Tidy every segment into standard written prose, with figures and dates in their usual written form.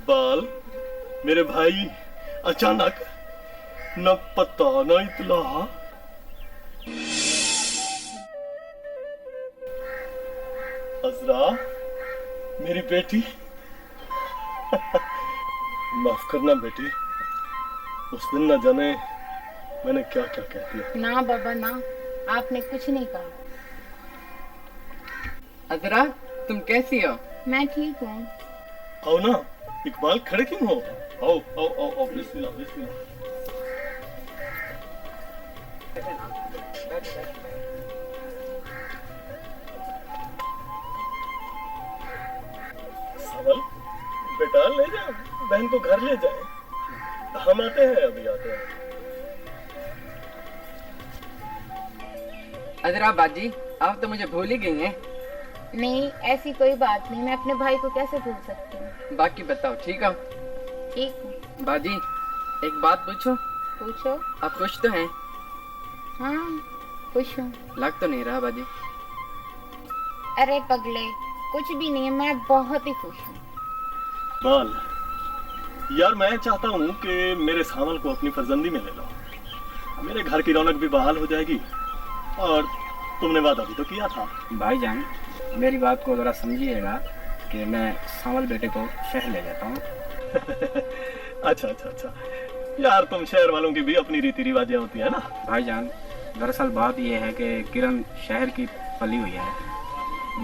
बाल मेरे भाई अचानक न पता न इतला। अजरा मेरी बेटी माफ करना बेटी, उस दिन न जाने मैंने क्या क्या कह दिया। ना बाबा ना, आपने कुछ नहीं कहा। अजरा तुम कैसी हो? मैं ठीक हूँ। आओ ना इकबाल, खड़े क्यों हो? आओ आओ आओ आओ, बिस्मिल्लाह बिस्मिल्लाह। सावल बेटा ले जा, बहन को घर ले जाए, हम आते हैं, अभी आते हैं। अजरा बाजी आप तो मुझे भूल ही गई हैं। नहीं ऐसी कोई बात नहीं, मैं अपने भाई को कैसे भूल सकती हूँ। बाकी बताओ ठीक हो? ठीक हूँ। बाजी एक बात पूछो? पूछो। आप खुश तो हैं? हाँ खुश हूँ। लग तो नहीं रहा बाजी। अरे पगले कुछ भी नहीं है, मैं बहुत ही खुश हूँ। बाल यार मैं चाहता हूँ कि मेरे सावल को अपनी फर्जंदी में ले लो, मेरे घर की रौनक भी बहाल हो जाएगी। और तुमने वादा भी तो किया था। भाईजान मेरी बात को जरा समझिएगा कि मैं सावल बेटे को शहर ले जाता हूँ। अच्छा अच्छा अच्छा, यार तुम शहर वालों की भी अपनी रीति रिवाजें होती है ना। भाईजान दरअसल बात यह है कि किरण शहर की पली हुई है।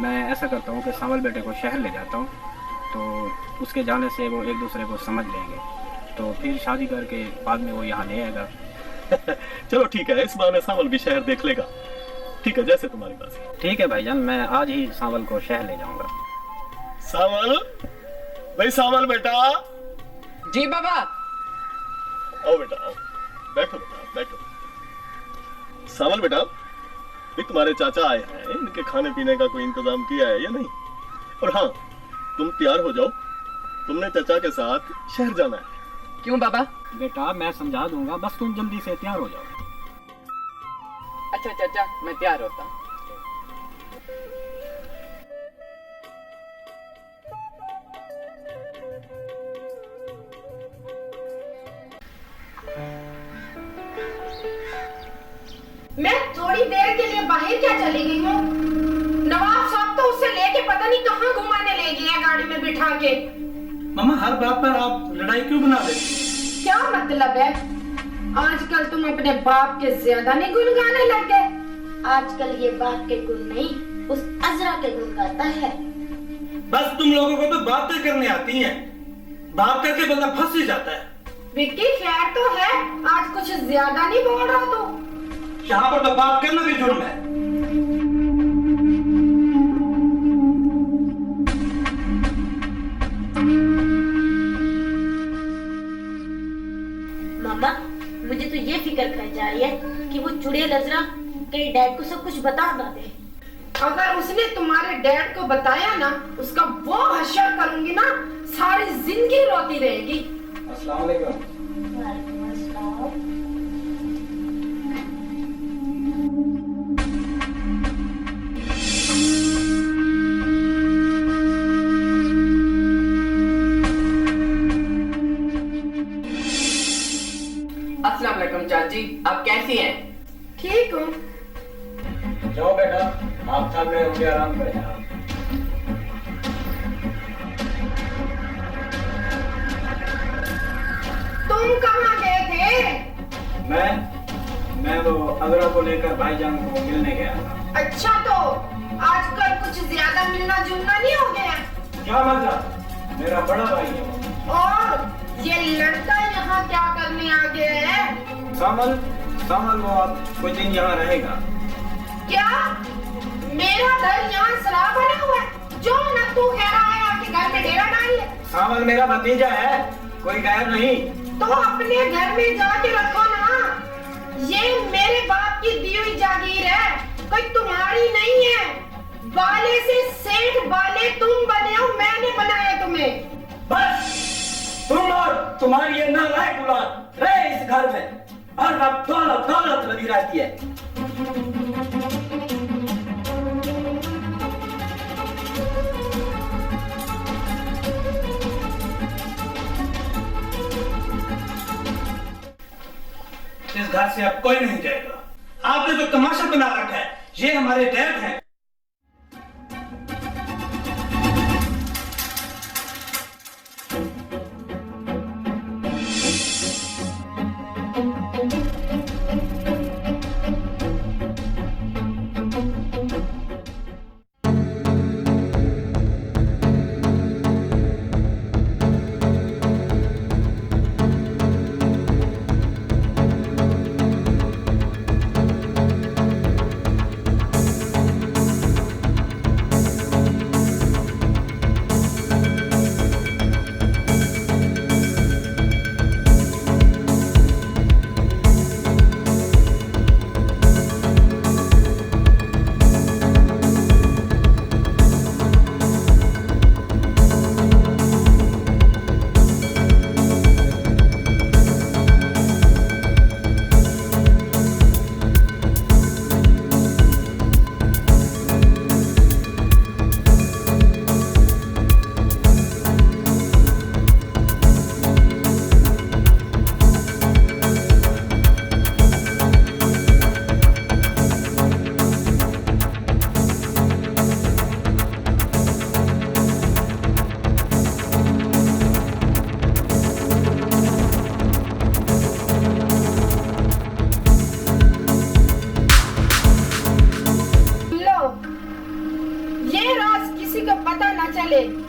मैं ऐसा करता हूँ कि सावल बेटे को शहर ले जाता हूँ, तो उसके जाने से वो एक दूसरे को समझ लेंगे, तो फिर शादी करके बाद में वो यहाँ ले आएगा। चलो ठीक है, इस बहाने सावल भी शहर देख लेगा। ठीक है, जैसे तुम्हारी बात। ठीक है भाईजान, मैं आज ही सावल को शहर ले जाऊंगा। सावल भाई, सावल बेटा। जी बाबा। आओ बेटा आओ, बैठो बेटा बैठो। सावल बेटा, भी तुम्हारे चाचा आए हैं, इनके खाने पीने का कोई इंतजाम किया है या नहीं? और हाँ, तुम तैयार हो जाओ, तुमने चाचा के साथ शहर जाना है। क्यों बाबा? बेटा मैं समझा दूंगा, बस तुम जल्दी से तैयार हो जाओ। अच्छा चाचा मैं तैयार होता। मैं थोड़ी देर के लिए बाहर क्या चली गई हूँ, नवाब साहब तो उससे लेके पता नहीं कहाँ घुमाने ले गए गाड़ी में बिठा के। मामा हर बात पर आप लड़ाई क्यों बना देती? क्या मतलब है? आजकल तुम अपने बाप के ज्यादा नहीं गुण गाने लग गए। आजकल ये बाप के गुण नहीं, उस अजरा के गुण गाता है। बस तुम लोगों को तो बातें करने आती हैं, बात करके बंदा फंस ही जाता है। विक्की खैर तो है, आज कुछ ज्यादा नहीं बोल रहा तू। यहाँ पर तो बात करना भी जुर्म है। मामा मुझे तो ये फिक्र खाई जा रही है कि वो चुड़ैल अजरा कहीं डैड को सब कुछ बता ना दे। अगर उसने तुम्हारे डैड को बताया ना, उसका वो हश्र करूंगी ना, सारी जिंदगी रोती रहेगी। अस्सलाम वालेकुम। वालेकुम अस्सलाम। अस्सलाम वालेकुम चाची, आप कैसी हैं? ठीक हूँ। जाओ बेटा, आप थक गए होंगे, आराम करें आप। तुम कहाँ गए थे? मैं वो अजरा को लेकर भाईजान को मिलने गया था। अच्छा तो आजकल कुछ ज्यादा मिलना जुलना नहीं हो गया? क्या मतलब? मेरा बड़ा भाई है वो। और ये लड़का यहाँ क्या करने आ गया है? सामल वो अब कुछ दिन यहाँ रहेगा। क्या मेरा घर यहाँ सराब बना हुआ है? जो न तू कह रहा है आपके घर में डेरा डाल ले। सामल मेरा भतीजा है, कोई गैर नहीं। तो अपने घर में जाके रखो ना, ये मेरे बाप की दी हुई जागीर है, कोई तुम्हारी नहीं है। बाले से सेठ बाले तुम बने हो, मैंने बनाया तुम्हें। बस तुम और तुम्हारी ये नालायक औलाद रहे इस घर में, हर वक्त दौलत दौलत लगी रहती है। घर से अब कोई नहीं जाएगा। आपने तो तमाशा बना रखा है, ये हमारे डैड हैं।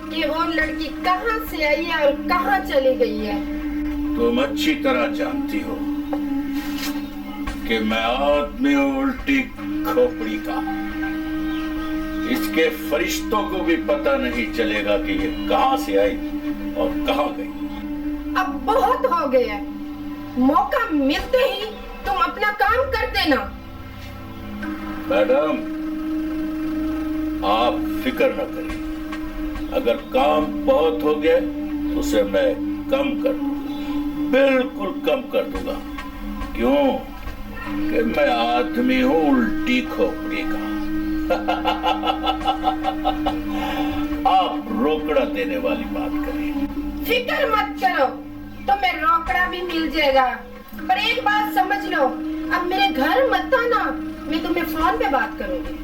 कि वो लड़की कहाँ से आई है और कहाँ चली गई है। तुम अच्छी तरह जानती हो कि मैं आदमी उल्टी खोपड़ी का। इसके फरिश्तों को भी पता नहीं चलेगा कि ये कहाँ से आई और कहाँ गई। अब बहुत हो गया, मौका मिलते ही तुम अपना काम कर देना। मैडम, आप फिक्र न करें, अगर काम बहुत हो गया तो उसे मैं कम कर दूंगा, बिल्कुल कम कर दूंगा। क्यों? कि मैं आदमी हूँ उल्टी खोपड़ी का। आप रोकड़ा देने वाली बात करें। फिक्र मत करो, तुम्हें रोकड़ा भी मिल जाएगा। पर एक बात समझ लो, अब मेरे घर मत आना, मैं तुम्हें फोन पे बात करूंगी।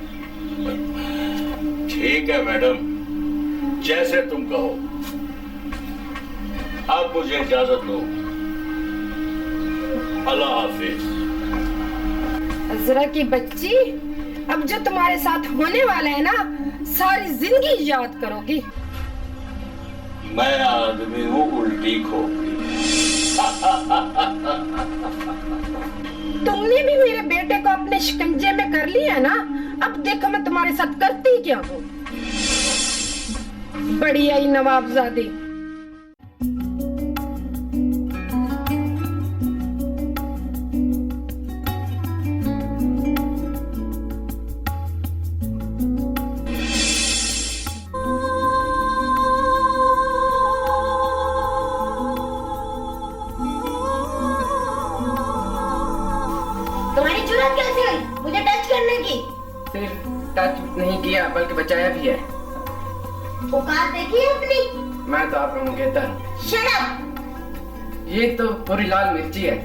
ठीक है मैडम, जैसे तुम कहो। अब मुझे इजाजत दो। अल्लाह हाफिज। अजरा की बच्ची, अब जो तुम्हारे साथ होने वाला है ना, सारी जिंदगी याद करोगी। मैं आदमी हूँ उल्टी खोपड़ी। तुमने भी मेरे बेटे को अपने शिकंजे में कर लिया ना, अब देखो मैं तुम्हारे साथ करती क्या हूँ। बड़ी आई नवाबजादी। तुम्हारी जुर्रत कैसे हुई मुझे टच करने की? सिर्फ टच नहीं किया बल्कि बचाया भी है। औकात देखी है अपनी? मैं तो आपका मुंगेतर हूँ। Shut up! ये तो पूरी लाल मिर्ची है।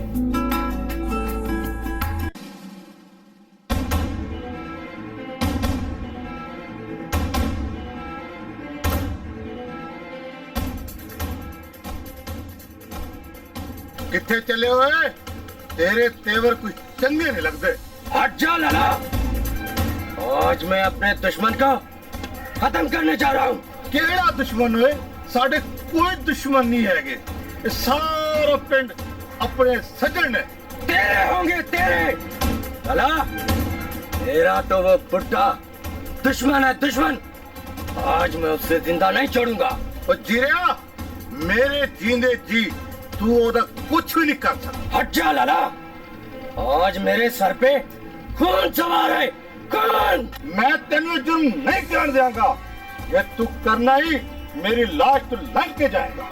किथे चले हुए? तेरे तेवर कुछ चंगे नहीं लगते। हट जा लाला, आज मैं अपने दुश्मन को खत्म करने जा रहा हूँ। केड़ा दुश्मन हुए? साढ़े कोई दुश्मन नहीं है। ये सारा पिंड अपने सजन है। तेरे होंगे तेरे। लाला, तेरा तो वो बुड्ढा दुश्मन है, दुश्मन। आज मैं उससे जिंदा नहीं छोड़ूंगा। और जीरिया, मेरे जींदे जी तू ओदा कुछ भी नहीं कर सकता। हट जा लाला, आज मेरे सर पे खून सवार है, खून। मैं तेन जुर्म नहीं कर देगा। ये तू करना ही मेरी लाश तो लग के जाएगा।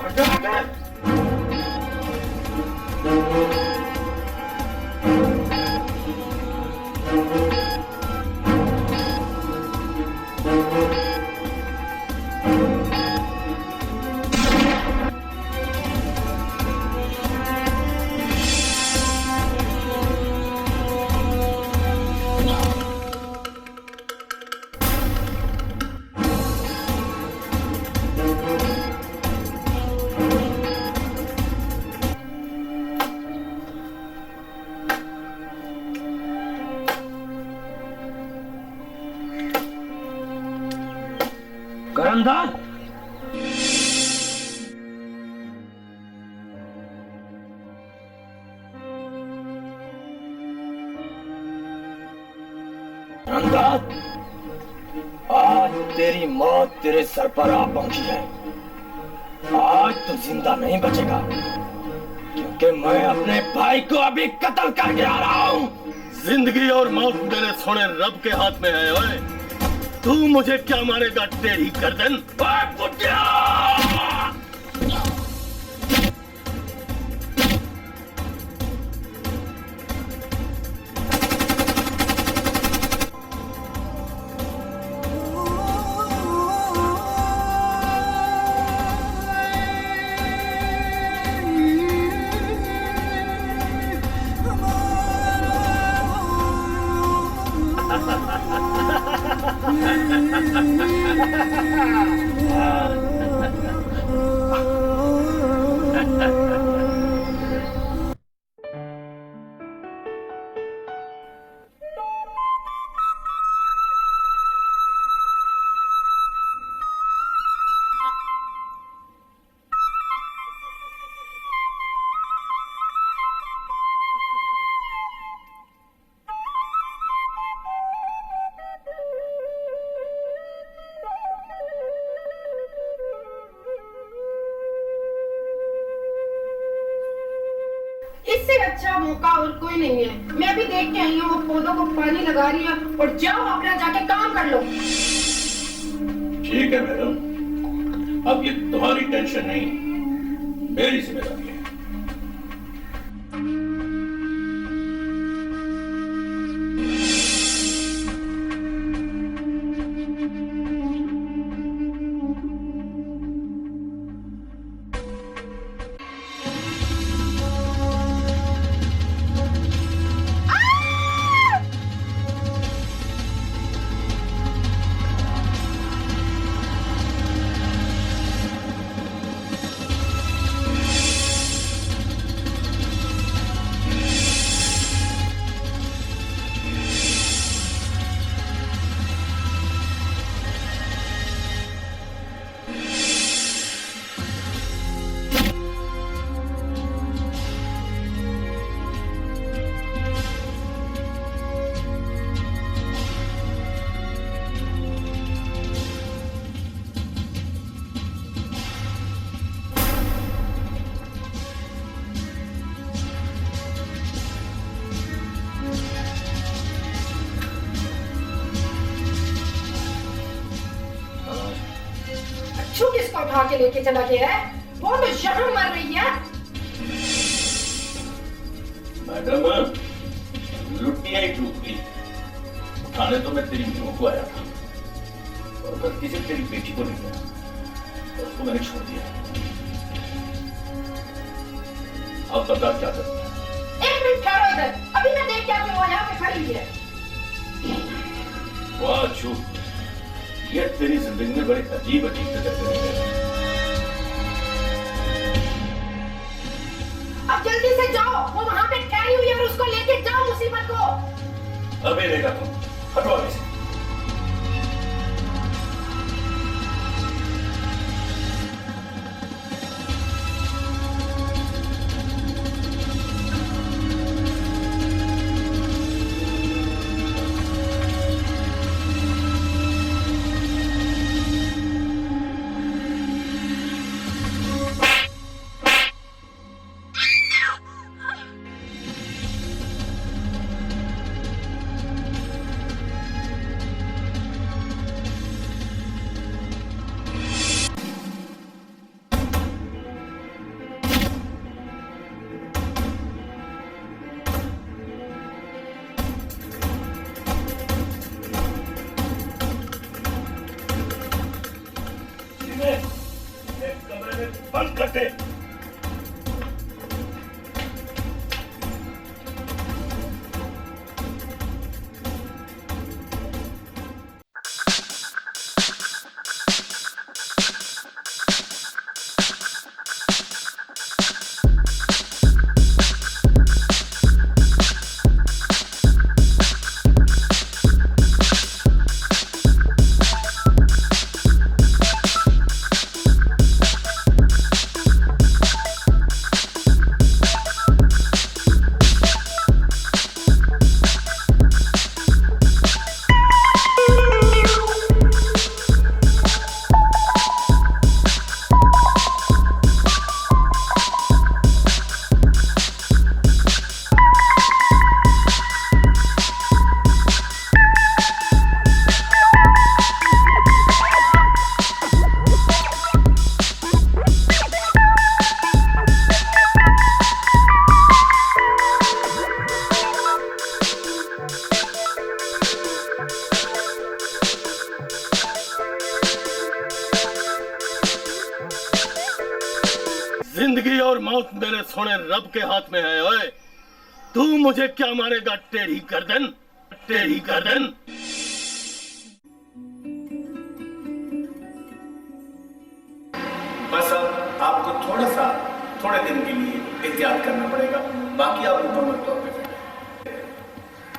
करंदाज करंदाज, आज तेरी मौत तेरे सर पर आ पहुंची है। आज तू जिंदा नहीं बचेगा, क्योंकि मैं अपने भाई को अभी कत्ल करके आ रहा हूं। जिंदगी और मौत मेरे सोने रब के हाथ में है। ओए, तू मुझे क्या मारेगा तेरी गर्दन? ओए कुत्तिया! इससे अच्छा मौका और कोई नहीं है। मैं भी देख के आई हूँ, वो पौधों को पानी लगा रही है। और जाओ अपना जाके काम कर लो। ठीक है मैडम, अब ये तुम्हारी टेंशन नहीं, मेरी जिम्मेदारी है। छू किसको उठा के लेके चला गया है? वो तो यहाँ मर रही है। मैडम, लुटिया ही टूट गई। उठाने तो मैं तेरी मुंह को आया था, और अगर किसी तेरी बेटी को नहीं गया तो उसको मैंने छोड़ दिया। अब बता क्या करना है? एक मिनट ठहरो इधर, अभी मैं देख के आती हूँ। वो यहाँ पे खड़ी है। वाह छू, ये तेरी जिंदगी में बड़े अजीब अजीब तजर्बे हैं। अब जल्दी से जाओ, वो वहाँ पे ठहरी हुई है, और उसको लेके जाओ मुसीबत को। अबे लेगा तुम, हटो आगे से। बंद कर दे। जिंदगी और मौत मेरे सोने रब के हाथ में है। ओए तू मुझे क्या मारेगा, टेढ़ी गर्दन, टेढ़ी गर्दन। बस अब आपको थोड़े दिन के लिए एहतियात करना पड़ेगा, बाकी आप मुकम्मल तौर पे फिट हैं।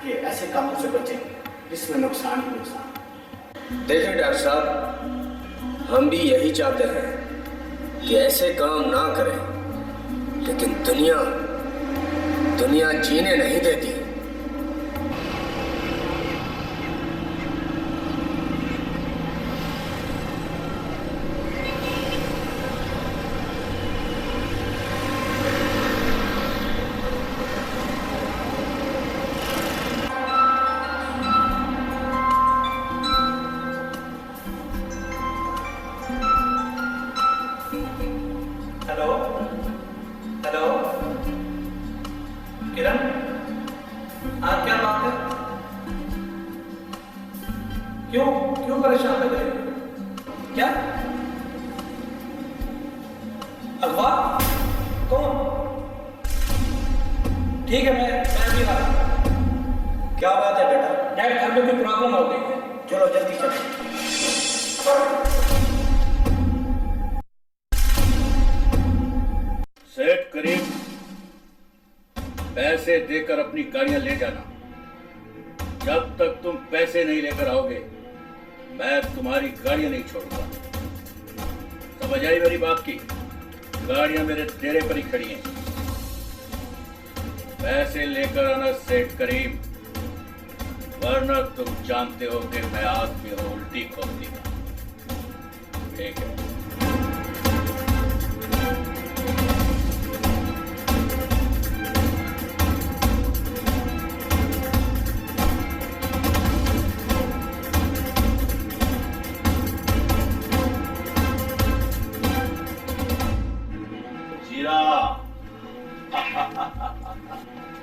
ये ऐसे कामों से बचें जिसमें नुकसान ही नुकसान। देखिए डॉक्टर साहब, हम भी यही चाहते हैं कि ऐसे काम ना करें, लेकिन दुनिया जीने नहीं देती। हेलो किरण, आप क्या बात है? क्यों परेशान लग रहे हो? क्या अगवा? कौन? ठीक है, मैं अभी आ रहा हूं। क्या बात है बेटा? डैड, घर में कोई प्रॉब्लम हो गई है। चलो जल्दी चलो। सेठ करीम, पैसे देकर अपनी गाड़ियां ले जाना। जब तक तुम पैसे नहीं लेकर आओगे मैं तुम्हारी गाड़ियां नहीं छोड़ूंगा। समझ आई मेरी बात की? गाड़ियां मेरे डेरे पर ही खड़ी हैं। पैसे लेकर आना सेठ करीम, वरना तुम जानते हो कि मैं आदमी हूं उल्टी खोपड़ी का। ठीक है?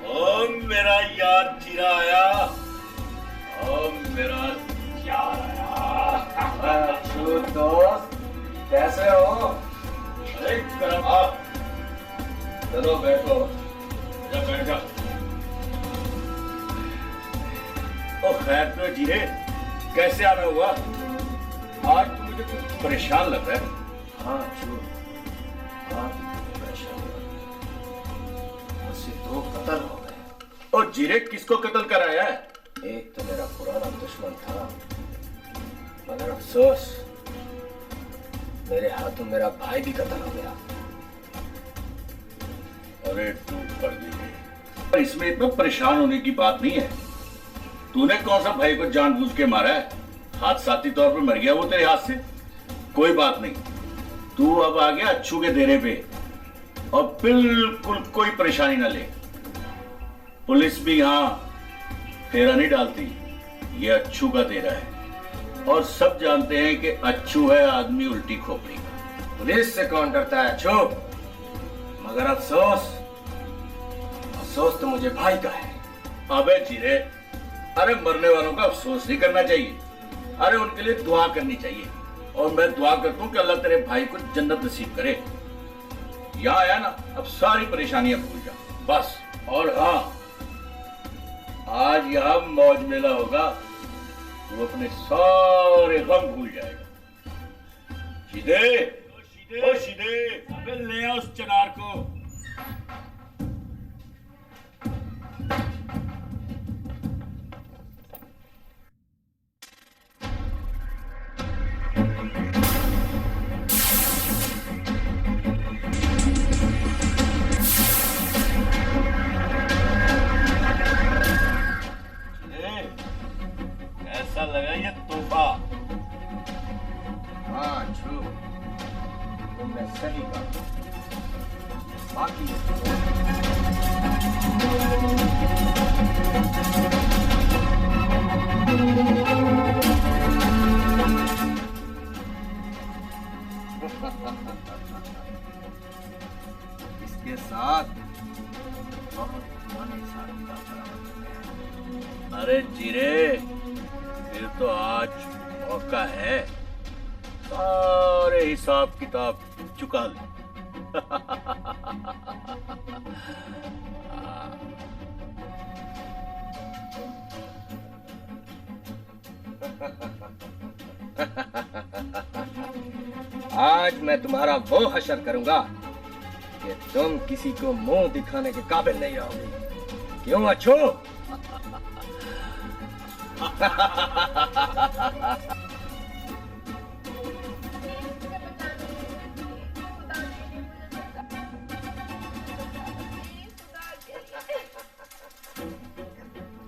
ओ मेरा यार जीरा आया, ओ मेरा यार आया। दोस्त कैसे हो? अरे करम आ, चलो बैठो, जा बैठ जा। ओ खैर तो जीरे, कैसे आना हुआ? आज तो मुझे कुछ परेशान लग रहा है। हाँ चूर, मुझसे 2 कत्ल हो गए। और जीरे किसको कत्ल कराया है? एक तो मेरा पुराना दुश्मन था, मगर अफसोस मेरे हाथों मेरा भाई भी कत्ल हो गया। अरे तू कर दीजिए, इसमें इतना परेशान होने की बात नहीं है। तूने कौन सा भाई को जानबूझ के मारा है? हादसाती तौर पर मर गया वो तेरे हाथ से। कोई बात नहीं, तू अब आ गया अच्छू के डेरे पे और बिल्कुल कोई परेशानी ना ले। पुलिस भी यहां फेरा नहीं डालती, ये अच्छू का डेरा है और सब जानते हैं कि अच्छू है आदमी उल्टी खोपड़ी का। पुलिस से कौन डरता है अच्छू? मगर अफसोस तो मुझे भाई का है। अबे जीरे, अरे मरने वालों का अफसोस नहीं करना चाहिए, अरे उनके लिए दुआ करनी चाहिए। और मैं दुआ करता हूं कि अल्लाह तेरे भाई को जन्नत नसीब करे। यहाँ आया ना, अब सारी परेशानियां भूल जा बस। और हाँ, आज यहाँ मौज मेला होगा, वो अपने सारे गम भूल जाएगा। सीधे ओ सीधे, अबे ले आ उस चनार को। कैसा लगा ये तोहफा? हाँ छू, तुमने सही कहा। बाकी इसके साथ बहुत पुराने हिसाब किताब बराबर है। अरे जीरे, फिर तो आज मौका है, सारे हिसाब किताब चुका ले। आज मैं तुम्हारा वो हशर करूंगा कि तुम किसी को मुंह दिखाने के काबिल नहीं रहोगे। क्यों अच्छो?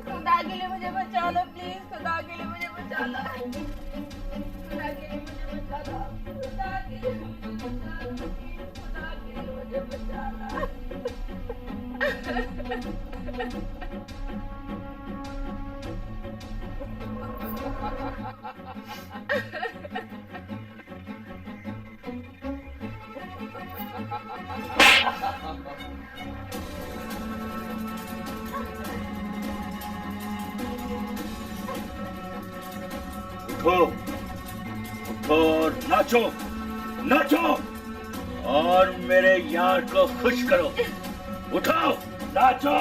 खुदा के लिए मुझे बचा लो प्लीज, खुदा के लिए मुझे बचा लो, खुदा के लिए मुझे बचा लो, खुदा के लिए मुझे बचा लो, खुदा के लिए मुझे बचा लो। उठो, उठो और नाचो, नाचो और मेरे यार को खुश करो। उठो, नाचो,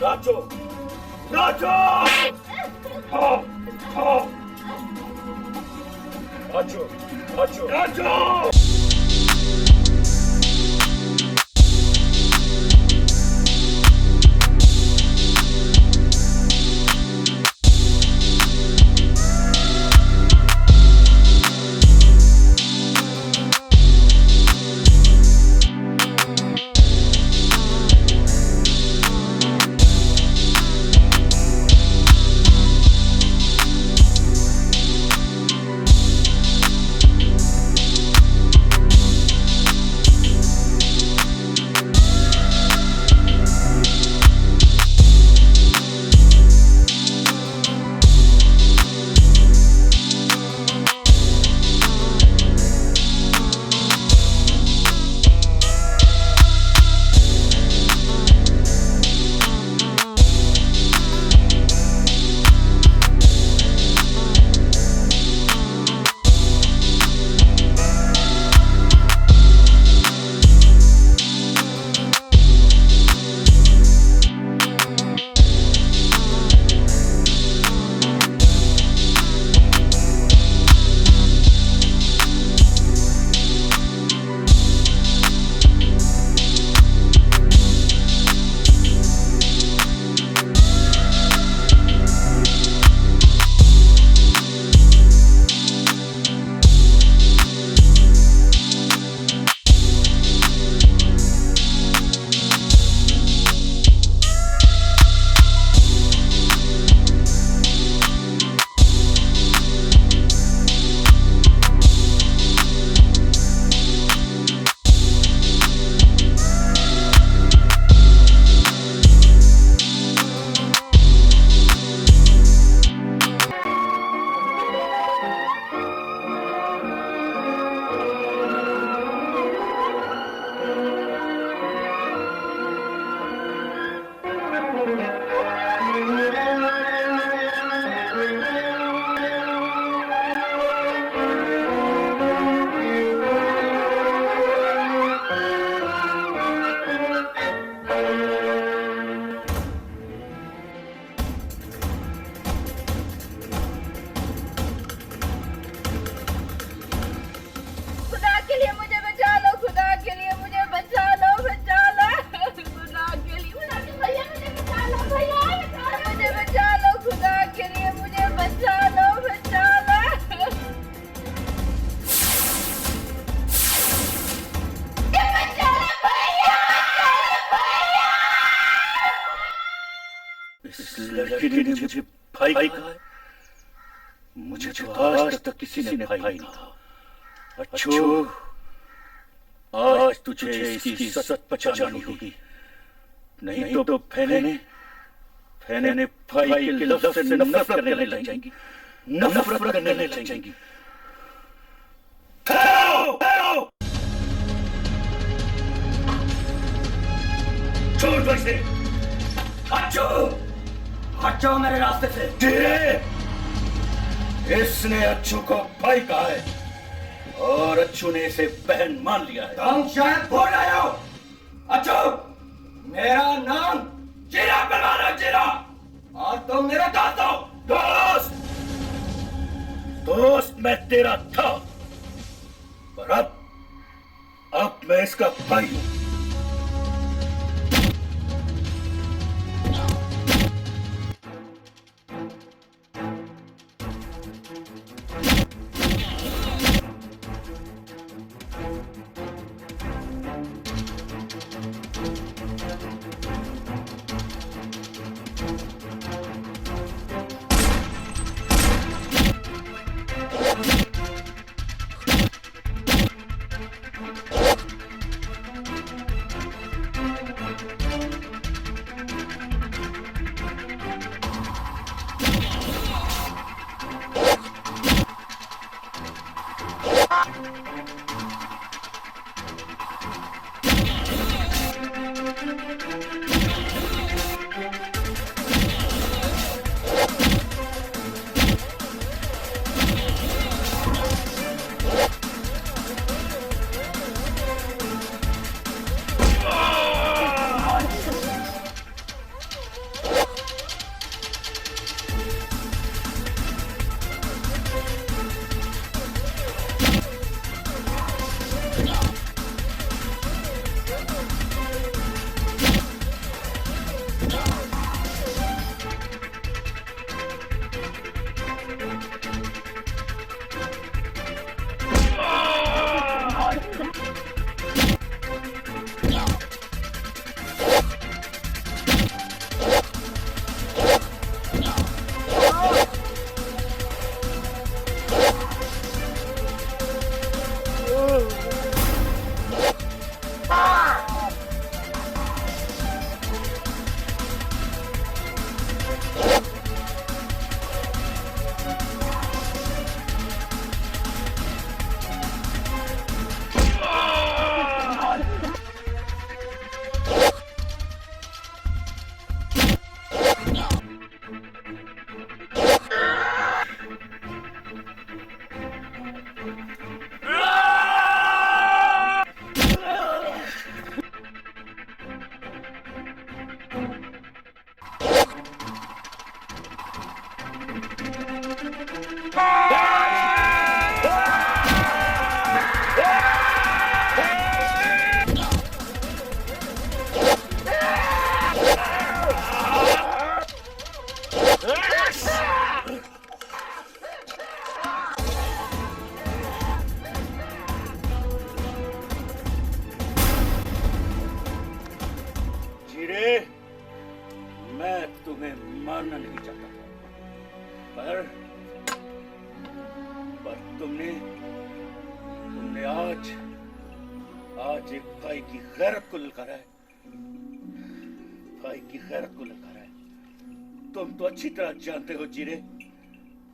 नाचो, नाचो, हाँ, हाँ, नाचो, नाचो, नाचो। लड़की ने मुझे भाई कहा है। मुझे तो आज तक किसी ने भाई नहीं कहा। अच्छो, आज तुझे इसकी सच पहचानी होगी, नहीं तो फैने भाई के लफ्ज़ से नफरत करने लग जाएंगी, नफरत करने लग जाएंगी। छोड़ बच्चे, हट जाओ मेरे रास्ते से। इसने अच्छू को भाई कहा है और अच्छू ने इसे बहन मान लिया है। तुम शायद भूल रहे हो। अच्छो, मेरा नाम जीरा पहलवान है, जीरा। और तुम मेरा दोस्त हो। दोस्त दोस्त मैं तेरा था, पर अब मैं इसका भाई हूं। मैं तुम्हें मारना नहीं चाहता था, पर तुमने आज एक भाई की गैरत को ललकारा है। भाई की गैरत को ललकारा है। तुम तो अच्छी तरह जानते हो जीरे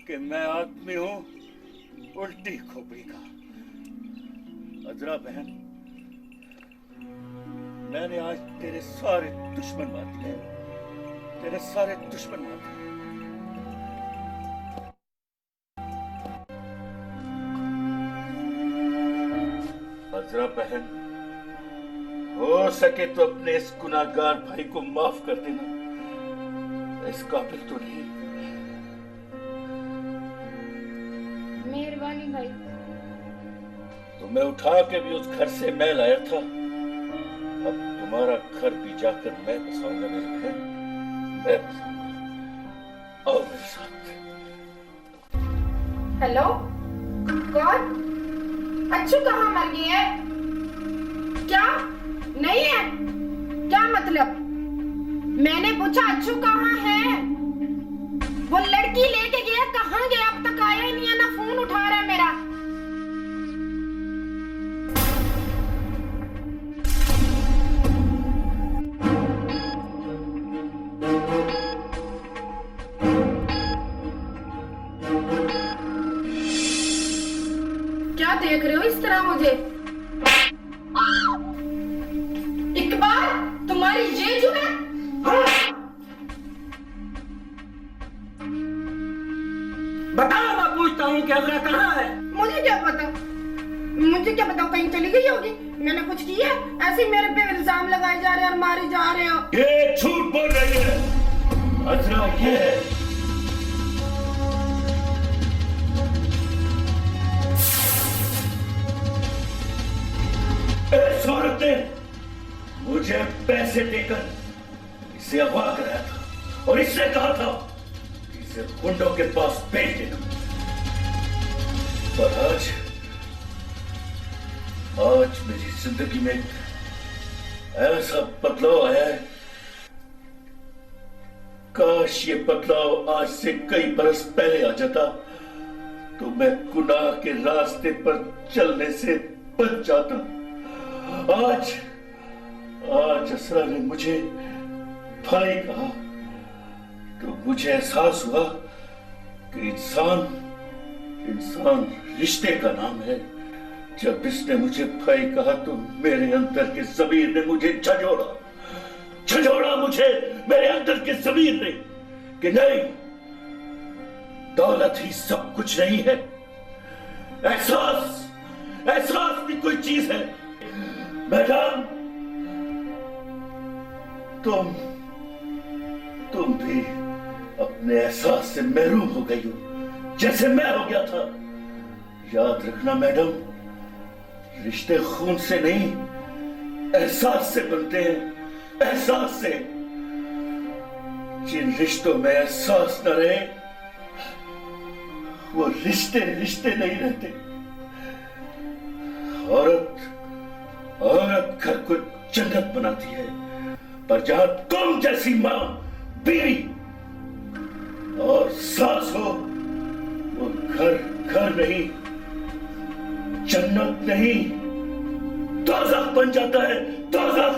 कि मैं आदमी हूं उल्टी खोपड़ी का। अजरा बहन, मैंने आज तेरे सारे दुश्मन मार दिए, तेरे सारे दुश्मन मार दिए। अजरा बहन, हो सके तो अपने इस गुनाहगार भाई को माफ कर देना। इस काबिल तो नहीं। मेहरबानी भाई। तुम्हें उठा के भी उस घर से मैं लाया था, अब तुम्हारा घर भी जाकर मैं बसाऊंगा मेरी बहन, मैं बसाऊंगा। आओ मेरे साथ। हेलो, कौन? अच्छू कहाँ मर गई है? क्या नहीं है? क्या मतलब? मैंने पूछा अच्छू कहाँ है? वो लड़की लेके गया, कहाँ गया? अब तक आया ही नहीं है, ना फोन उठा रहा है मेरा। क्या देख रहे हो इस तरह मुझे? इकबाल, तुम्हारी ये जो है, बताओ, मैं पूछता हूँ कि अजरा कहाँ है? मुझे क्या पता? मुझे क्या बताओ, कहीं चली गई होगी। मैंने कुछ किया? ऐसे ही मेरे पे इल्जाम लगाए जा रहे हैं और मारे जा रहे हो। ये झूठ बोल रही है। अजरा ये है इस औरत ने मुझे पैसे देकर इसे अगवा कराया था और इसने कहा था कि इसे गुंडों के पास भेज देना। पर आज मेरी जिंदगी में ऐसा बदलाव आया है, काश ये बदलाव आज से कई बरस पहले आ जाता तो मैं गुनाह के रास्ते पर चलने से बच जाता। आज असरा ने मुझे भाई कहा तो मुझे एहसास हुआ कि इंसान रिश्ते का नाम है। जब इसने मुझे भाई कहा तो मेरे अंदर के ज़मीर ने मुझे झंझोड़ा मुझे मेरे अंदर के ज़मीर ने कि नहीं, दौलत ही सब कुछ नहीं है, एहसास भी कोई चीज है। मैडम, तुम भी अपने एहसास से महरूम हो गई हो जैसे मैं हो गया था। याद रखना मैडम, रिश्ते खून से नहीं एहसास से बनते हैं, एहसास से। जिन रिश्तों में एहसास न रहे वो रिश्ते नहीं रहते। औरत घर को जन्नत बनाती है, पर जहां तुम जैसी मां, बीवी और सास हो वो घर नहीं, जन्नत नहीं, दोज़ख बन जाता है, दोज़ख।